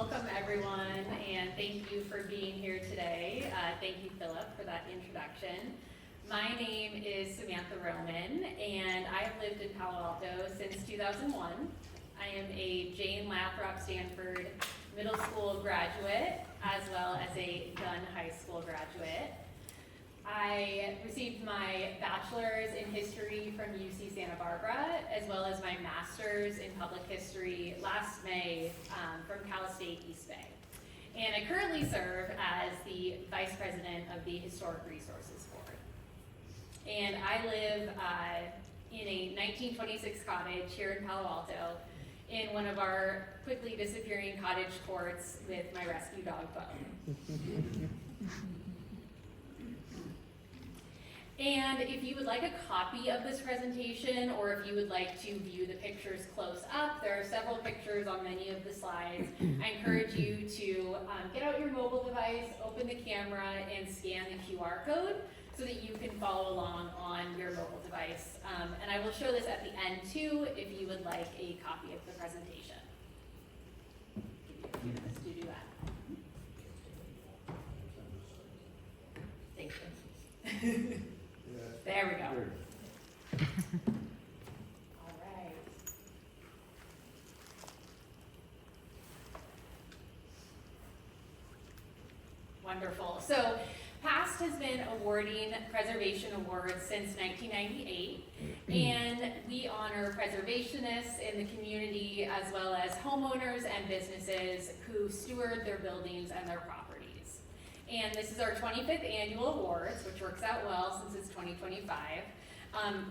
Welcome everyone, and thank you for being here today. Thank you, Philip, for that introduction. My name is Samantha Rohman, and I have lived in Palo Alto since 2001. I am a Jane Lathrop Stanford Middle School graduate, as well as a Dunn High School graduate. I received my bachelor's in history from UC Santa Barbara, as well as my master's in public history last May from Cal State East Bay. And I currently serve as the vice president of the Historic Resources Board. And I live in a 1926 cottage here in Palo Alto in one of our quickly disappearing cottage courts with my rescue dog, Bo. And if you would like a copy of this presentation, or if you would like to view the pictures close up, there are several pictures on many of the slides. I encourage you to get out your mobile device, open the camera, and scan the QR code so that you can follow along on your mobile device. And I will show this at the end too, if you would like a copy of the presentation. Give you a few minutes to do that. Thank you. There we go. All right. Wonderful. So PAST has been awarding preservation awards since 1998, and we honor preservationists in the community as well as homeowners and businesses who steward their buildings and their properties. And this is our 25th annual awards, which works out well since it's 2025.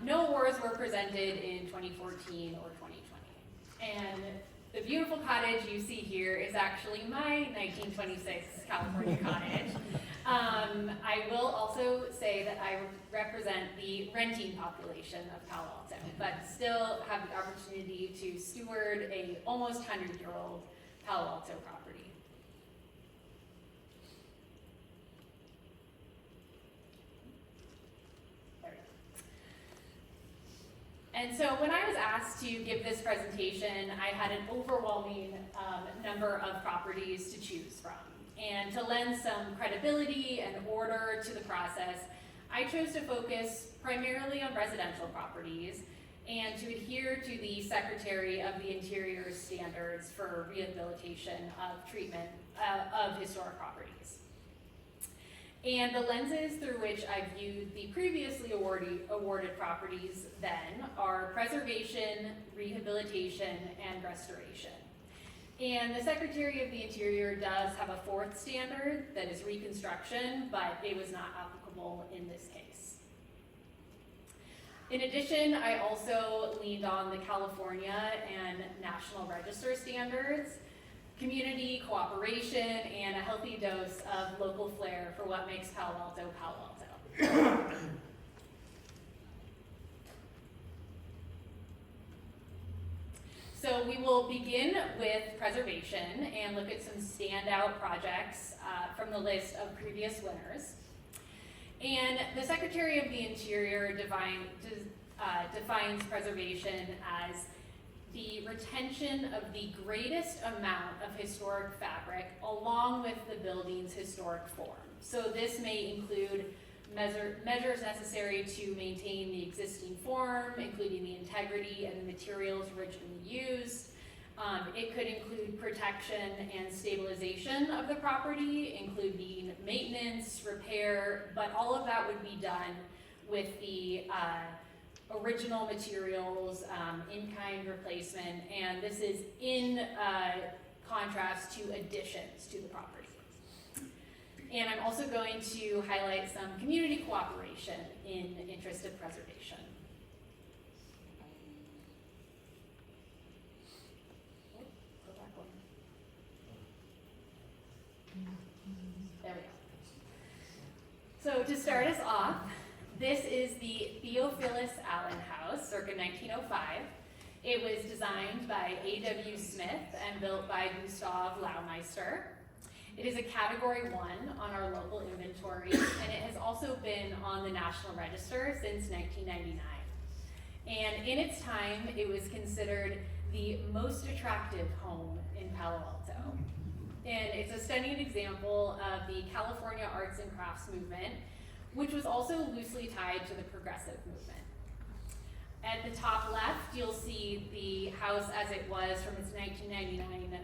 No awards were presented in 2014 or 2020. And the beautiful cottage you see here is actually my 1926 California cottage. I will also say that I represent the renting population of Palo Alto, but still have the opportunity to steward a almost 100-year-old Palo Alto property. And so when I was asked to give this presentation, I had an overwhelming number of properties to choose from. And to lend some credibility and order to the process, I chose to focus primarily on residential properties and to adhere to the Secretary of the Interior's standards for rehabilitation of treatment of historic properties. And the lenses through which I viewed the previously awarded properties then are preservation, rehabilitation, and restoration. And the Secretary of the Interior does have a fourth standard that is reconstruction, but it was not applicable in this case. In addition, I also leaned on the California and National Register standards, community cooperation, and a healthy dose of local flair for what makes Palo Alto Palo Alto. So we will begin with preservation and look at some standout projects from the list of previous winners. And the Secretary of the Interior defines preservation as the retention of the greatest amount of historic fabric along with the building's historic form. So this may include measures necessary to maintain the existing form, including the integrity and the materials originally used. It could include protection and stabilization of the property, including maintenance, repair, but all of that would be done with the original materials, in-kind replacement, and this is in contrast to additions to the property. And I'm also going to highlight some community cooperation in the interest of preservation. There we go. So to start us off, this is the Theophilus Allen House, circa 1905. It was designed by A.W. Smith and built by Gustav Laumeister. It is a Category 1 on our local inventory, and it has also been on the National Register since 1999. And in its time, it was considered the most attractive home in Palo Alto. And it's a stunning example of the California arts and crafts movement, which was also loosely tied to the progressive movement. At the top left, you'll see the house as it was from its 1999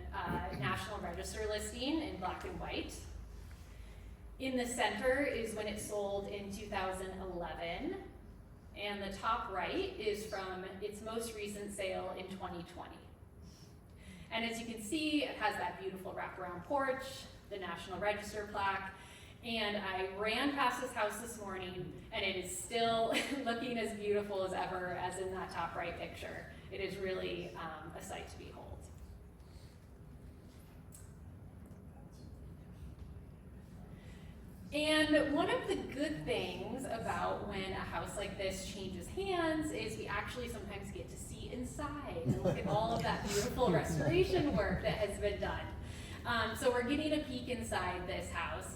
National Register listing in black and white. In the center is when it sold in 2011, and the top right is from its most recent sale in 2020. And as you can see, it has that beautiful wraparound porch, the National Register plaque, and I ran past this house this morning, and it is still looking as beautiful as ever as in that top right picture. It is really a sight to behold. And one of the good things about when a house like this changes hands is we actually sometimes get to see inside and look at all of that beautiful restoration work that has been done. So we're getting a peek inside this house.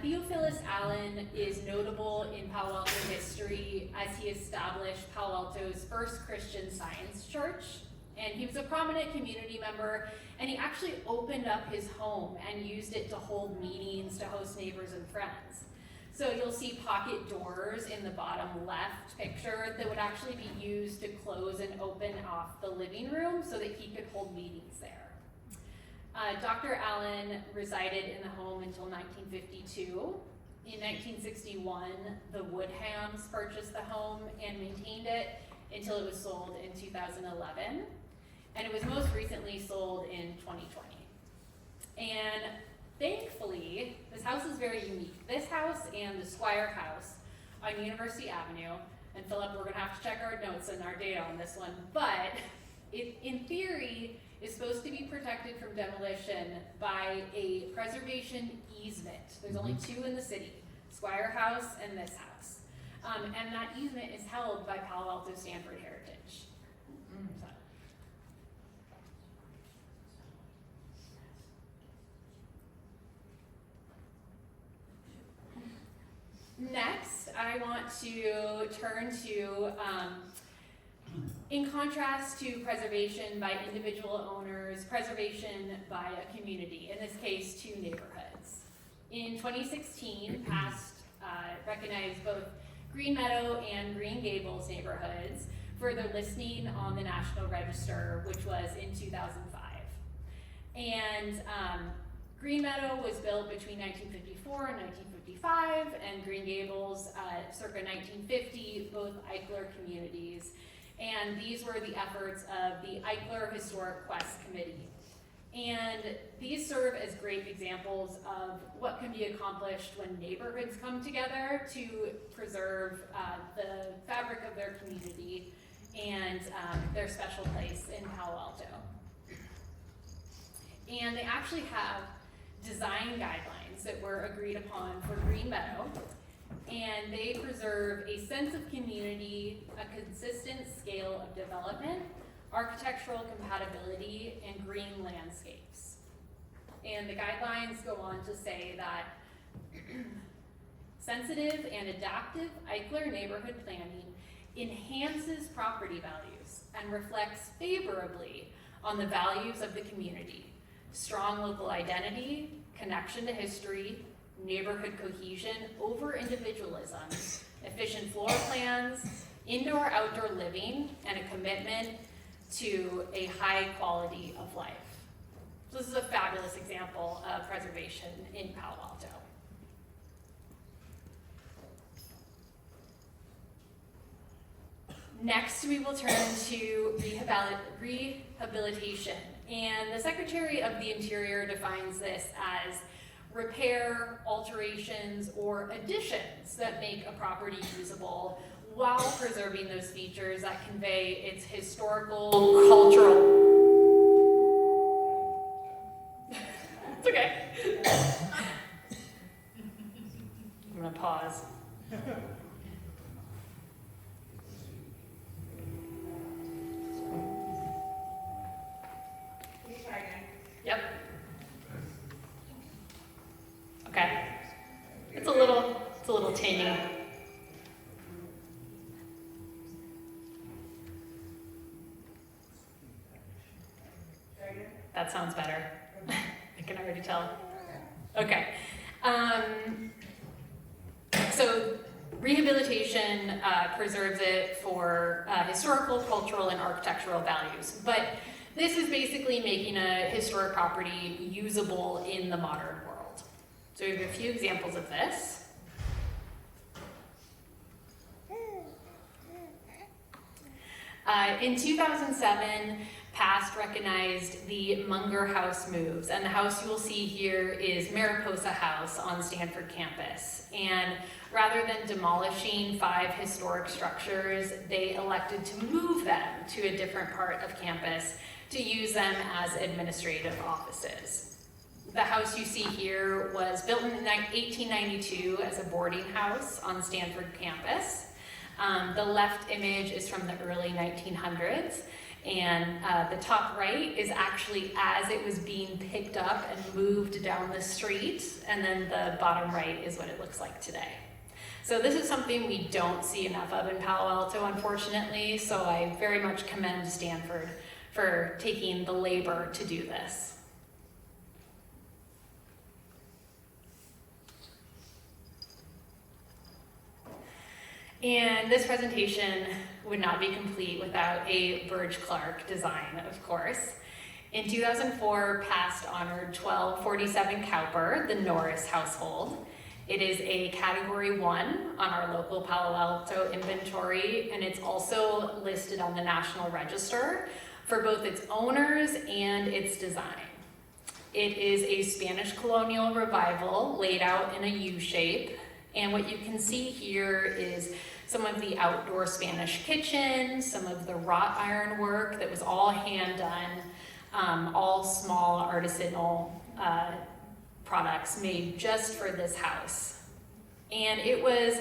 Theophilus Allen is notable in Palo Alto history as he established Palo Alto's first Christian Science church. And he was a prominent community member, and he actually opened up his home and used it to hold meetings, to host neighbors and friends. So you'll see pocket doors in the bottom left picture that would actually be used to close and open off the living room so that he could hold meetings there. Dr. Allen resided in the home until 1952. In 1961, the Woodhams purchased the home and maintained it until it was sold in 2011. And it was most recently sold in 2020. And thankfully, this house is very unique. This house and the Squire House on University Avenue, and Philip, we're gonna have to check our notes and our data on this one, but it, in theory, is supposed to be protected from demolition by a preservation easement. There's only two in the city, Squire House and this house. And that easement is held by Palo Alto Stanford Heritage. So. Next, I want to turn to, in contrast to preservation by individual owners, preservation by a community, in this case, two neighborhoods. In 2016, PAST recognized both Green Meadow and Green Gables neighborhoods for their listing on the National Register, which was in 2005. And Green Meadow was built between 1954 and 1955, and Green Gables circa 1950, both Eichler communities. And these were the efforts of the Eichler Historic Quest Committee. And these serve as great examples of what can be accomplished when neighborhoods come together to preserve the fabric of their community and their special place in Palo Alto. And they actually have design guidelines that were agreed upon for Green Meadow, and they preserve a sense of community, a consistent scale of development, architectural compatibility, and green landscapes. And the guidelines go on to say that sensitive and adaptive Eichler neighborhood planning enhances property values and reflects favorably on the values of the community: strong local identity, connection to history, neighborhood cohesion over individualism, efficient floor plans, indoor-outdoor living, and a commitment to a high quality of life. So this is a fabulous example of preservation in Palo Alto. Next, we will turn to rehabilitation. And the Secretary of the Interior defines this as repair, alterations, or additions that make a property usable while preserving those features that convey its historical, cultural. It's okay. I'm gonna pause. Yep. Okay. It's a little tinny. That sounds better. I can already tell. Okay. So rehabilitation preserves it for historical, cultural, and architectural values. But this is basically making a historic property usable in the modern world. So we have a few examples of this. In 2007, PAST recognized the Munger House moves, and the house you will see here is Mariposa House on Stanford campus. And rather than demolishing 5 historic structures, they elected to move them to a different part of campus to use them as administrative offices. The house you see here was built in 1892 as a boarding house on Stanford campus. The left image is from the early 1900s, and the top right is actually as it was being picked up and moved down the street, and then the bottom right is what it looks like today. So this is something we don't see enough of in Palo Alto, unfortunately, so I very much commend Stanford for taking the labor to do this. And this presentation would not be complete without a Burge Clark design, of course. In 2004, PAST honored 1247 Cowper, the Norris household. It is a Category 1 on our local Palo Alto inventory, and it's also listed on the National Register for both its owners and its design. It is a Spanish colonial revival laid out in a U shape, and what you can see here is some of the outdoor Spanish kitchen, some of the wrought iron work that was all hand done, all small artisanal products made just for this house. And it was,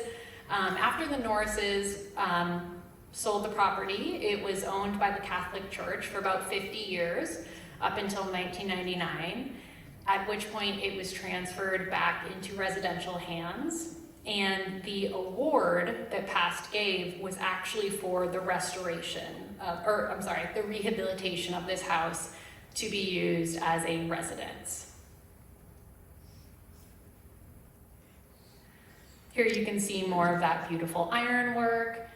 after the Norrises sold the property, it was owned by the Catholic Church for about 50 years, up until 1999, at which point it was transferred back into residential hands. And the award that PAST gave was actually for the restoration, the rehabilitation of this house to be used as a residence. Here you can see more of that beautiful ironwork,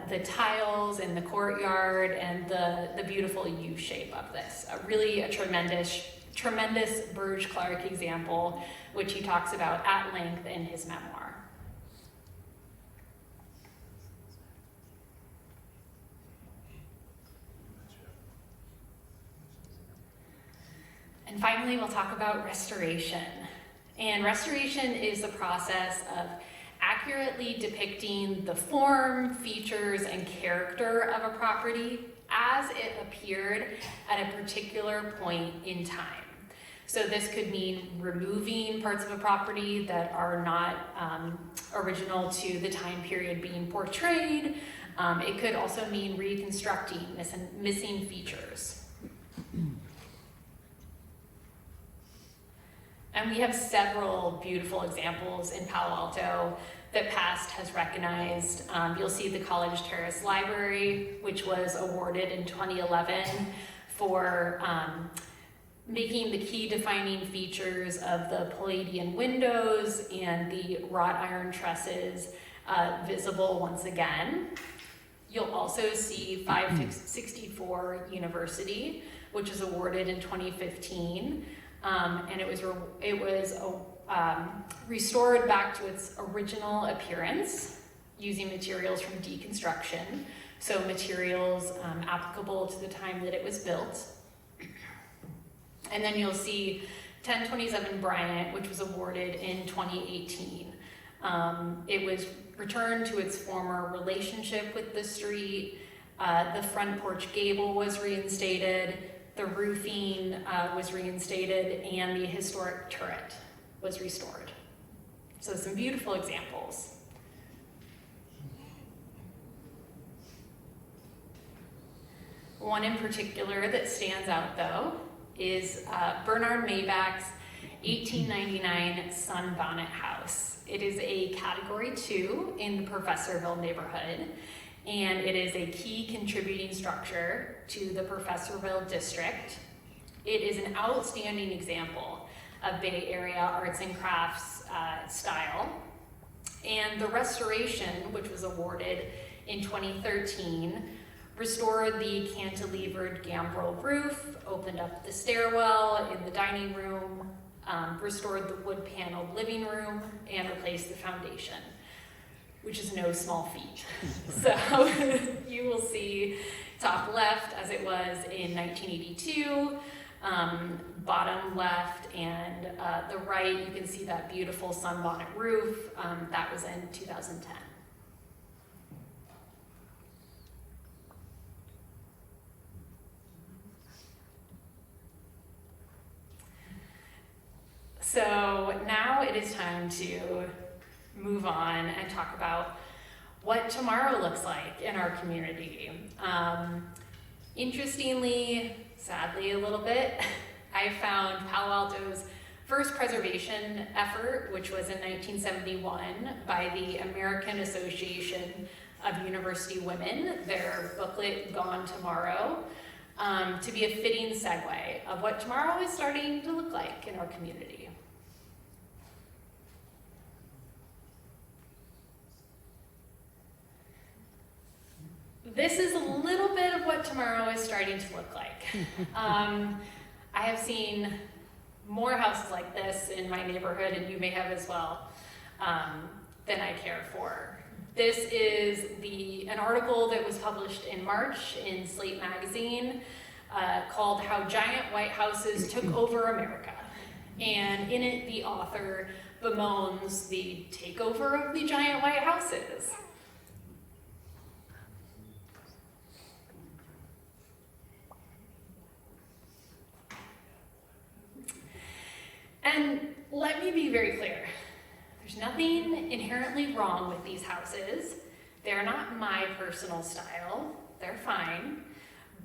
the tiles in the courtyard, and the beautiful U shape of this. Really a tremendous Burge Clark example, which he talks about at length in his memoir. And finally, we'll talk about restoration. And restoration is the process of accurately depicting the form, features, and character of a property as it appeared at a particular point in time. So this could mean removing parts of a property that are not original to the time period being portrayed. It could also mean reconstructing missing features. And we have several beautiful examples in Palo Alto that PAST has recognized. You'll see the College Terrace Library, which was awarded in 2011 for making the key defining features of the Palladian windows and the wrought iron trusses visible once again. You'll also see 564 University, which was awarded in 2015. And it was restored back to its original appearance using materials from deconstruction, so materials applicable to the time that it was built. And then you'll see 1027 Bryant, which was awarded in 2018. It was returned to its former relationship with the street. The front porch gable was reinstated. The roofing was reinstated, and the historic turret was restored. So some beautiful examples. One in particular that stands out, though, is Bernard Maybach's 1899 Sunbonnet House. It is a Category 2 in the Professorville neighborhood, and it is a key contributing structure to the Professorville district. It is an outstanding example of Bay Area arts and crafts style. And the restoration, which was awarded in 2013, restored the cantilevered gambrel roof, opened up the stairwell in the dining room, restored the wood-paneled living room, and replaced the foundation, which is no small feat. So you will see top left as it was in 1982, bottom left, and the right, you can see that beautiful sunbonnet roof. That was in 2010. So now it is time to move on and talk about what tomorrow looks like in our community. Interestingly, sadly a little bit, I found Palo Alto's first preservation effort, which was in 1971 by the American Association of University Women, their booklet, Gone Tomorrow, to be a fitting segue of what tomorrow is starting to look like in our community. This is a little bit of what tomorrow is starting to look like. I have seen more houses like this in my neighborhood, and you may have as well, than I care for. This is an article that was published in March in Slate magazine called How Giant White Houses Took Over America. And in it, the author bemoans the takeover of the giant white houses. And let me be very clear. There's nothing inherently wrong with these houses. They're not my personal style. They're fine.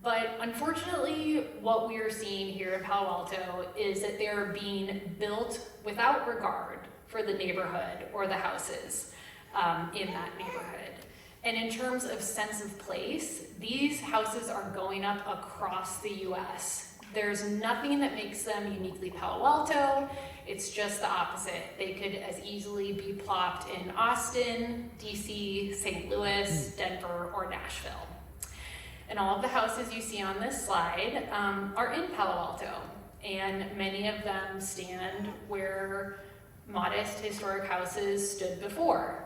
But unfortunately, what we are seeing here in Palo Alto is that they're being built without regard for the neighborhood or the houses in that neighborhood. And in terms of sense of place, these houses are going up across the US. There's nothing that makes them uniquely Palo Alto. It's just the opposite. They could as easily be plopped in Austin, DC, St. Louis, Denver, or Nashville. And all of the houses you see on this slide are in Palo Alto, and many of them stand where modest historic houses stood before.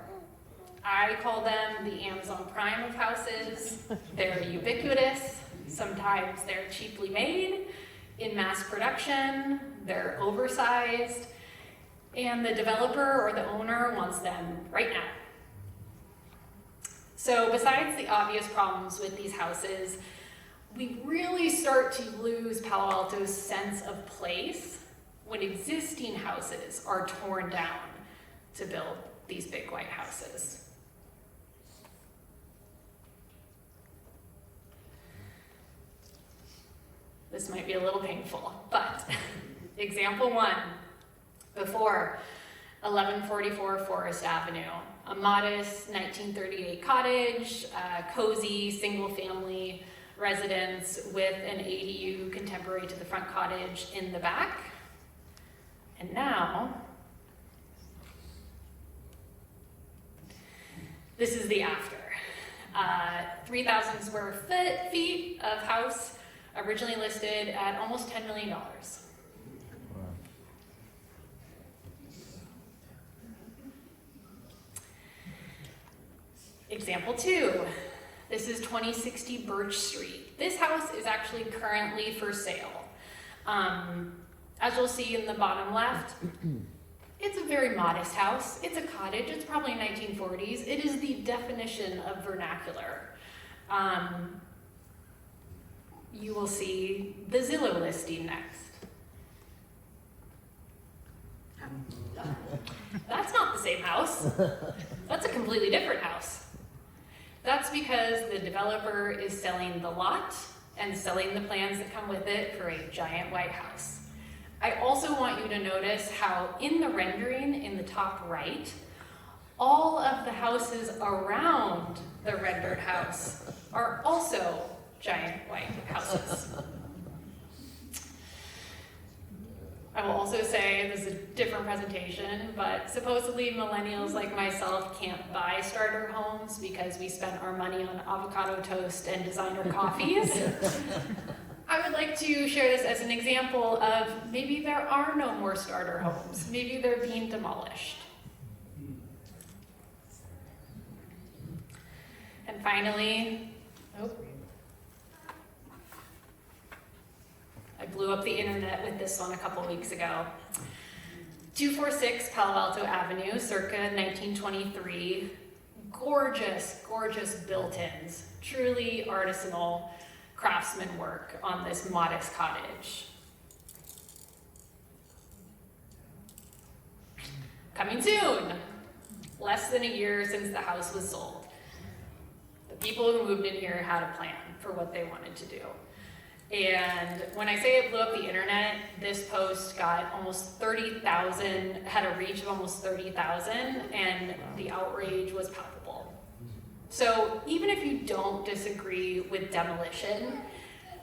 I call them the Amazon Prime of houses. They're ubiquitous. Sometimes they're cheaply made in mass production, they're oversized, and the developer or the owner wants them right now. So besides the obvious problems with these houses, we really start to lose Palo Alto's sense of place when existing houses are torn down to build these big white houses. This might be a little painful, but example one, before 1144 Forest Avenue, a modest 1938 cottage, cozy single-family residence with an ADU contemporary to the front cottage in the back. And now, this is the after. 3,000 square feet of house, originally listed at almost $10 million. Wow. Example two, this is 2060 Birch Street. This house is actually currently for sale. As you'll see in the bottom left, it's a very modest house. It's a cottage, it's probably 1940s. It is the definition of vernacular. You will see the Zillow listing next. That's not the same house. That's a completely different house. That's because the developer is selling the lot and selling the plans that come with it for a giant white house. I also want you to notice how in the rendering in the top right, all of the houses around the rendered house are also giant white houses. I will also say, this is a different presentation, but supposedly millennials like myself can't buy starter homes because we spent our money on avocado toast and designer coffees. I would like to share this as an example of maybe there are no more starter homes. Maybe they're being demolished. And finally, I blew up the internet with this one a couple weeks ago. 246 Palo Alto Avenue, circa 1923. Gorgeous, gorgeous built-ins. Truly artisanal craftsman work on this modest cottage. Coming soon. Less than a year since the house was sold. The people who moved in here had a plan for what they wanted to do. And when I say it blew up the internet, this post got almost 30,000, had a reach of almost 30,000, and the outrage was palpable. So even if you don't disagree with demolition,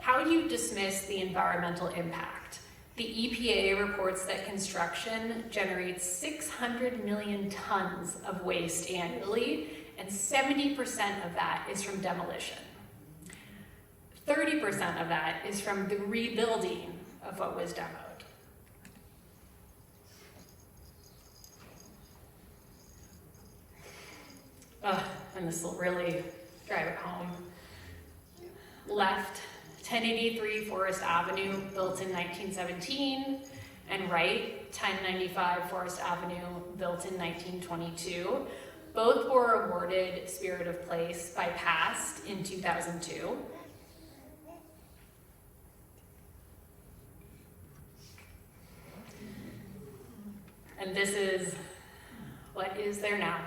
how do you dismiss the environmental impact? The EPA reports that construction generates 600 million tons of waste annually, and 70% of that is from demolition. 30% of that is from the rebuilding of what was demoed. And this will really drive it home. Left, 1083 Forest Avenue, built in 1917, and right, 1095 Forest Avenue, built in 1922. Both were awarded Spirit of Place by PAST in 2002. And this is what is there now.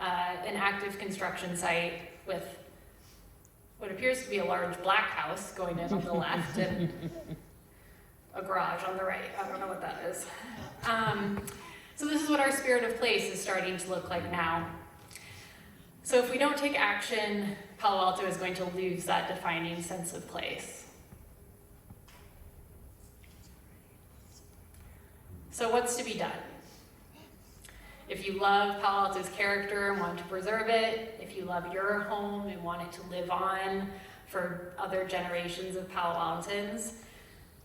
An active construction site with what appears to be a large black house going in on the left and a garage on the right. I don't know what that is. So this is what our Spirit of Place is starting to look like now. So if we don't take action, Palo Alto is going to lose that defining sense of place. So what's to be done? If you love Palo Alto's character and want to preserve it, if you love your home and want it to live on for other generations of Palo Altans,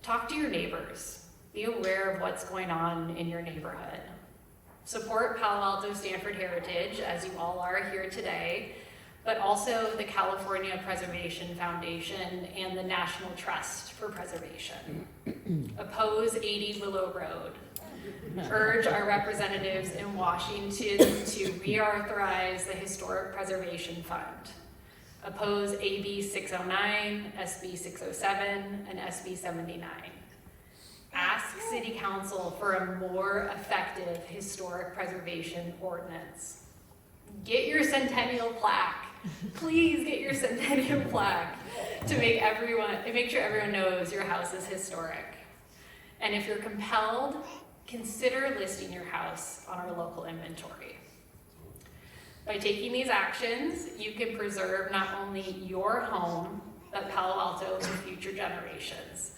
talk to your neighbors. Be aware of what's going on in your neighborhood. Support Palo Alto Stanford heritage, as you all are here today, but also the California Preservation Foundation and the National Trust for Preservation. Oppose 80 Willow Road. Urge our representatives in Washington to reauthorize the Historic Preservation Fund. Oppose AB 609, SB 607, and SB 79. Ask City Council for a more effective historic preservation ordinance. Get your centennial plaque. Please get your centennial plaque to make sure everyone knows your house is historic. And if you're compelled, consider listing your house on our local inventory. By taking these actions, you can preserve not only your home, but Palo Alto for future generations.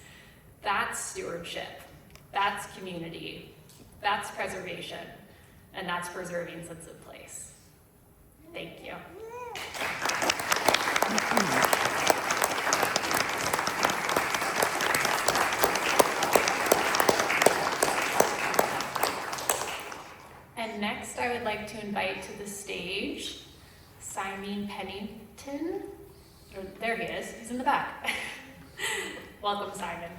That's stewardship, that's community, that's preservation, and that's preserving sense of place. Thank you. And next, I would like to invite to the stage Simon Pennington. There he is, he's in the back. Welcome, Simon.